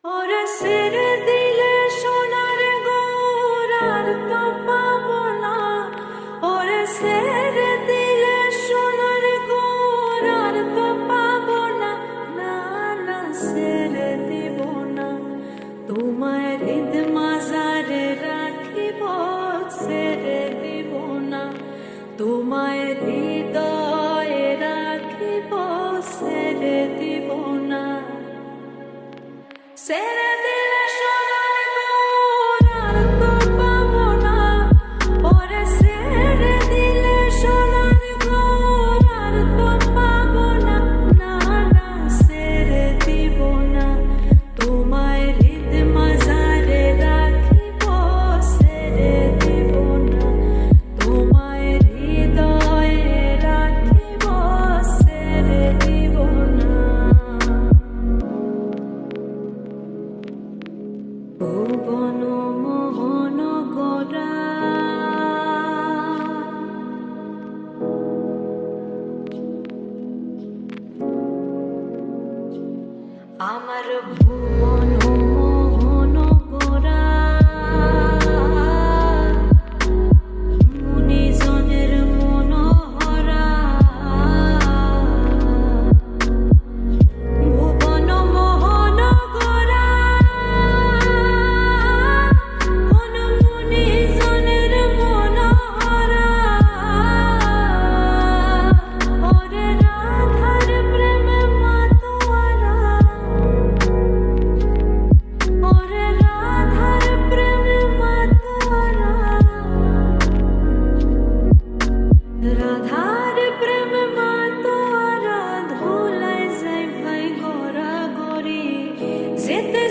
ওরে ছেড়ে দিলে সোনার গোরার তো পাবো না। ওরে ছেড়ে দিলে সোনার গোরার তো পাবো না। না না ছেড়ে দিব না, তোমায় হৃদ মাজারে রাখিব। ছেড়ে দিব না, তোমায় হৃদয়ে রাখিব। ছেড়ে দিব না, ছেড়ে দিলে সোনার গোরার তো পাবো না। ওরে ছেড়ে দিলে সোনার গোরার তো পাবো না। না না ছেড়ে দিব না, তোমায় হৃদ মাজারে রাখিব। ছেড়ে দিব না, তোমায় হৃদয়ে রাখিব। ছেড়ে দিব না। ভুবন মোহন গোরা আমার ভুবন মোহন গোরা মুনিজনের মনোহরা। ভুবন মোহন গোরা কোন মুনিজনের মনোহরা। ওরে রাধার প্রেমে মাতোয়ারা। ওরে রাধার প্রেমে মাতোয়ারা। রাধার প্রেমে মাতোয়ারা। ধুলায় যাই ভাই গোরা গরি, যেতে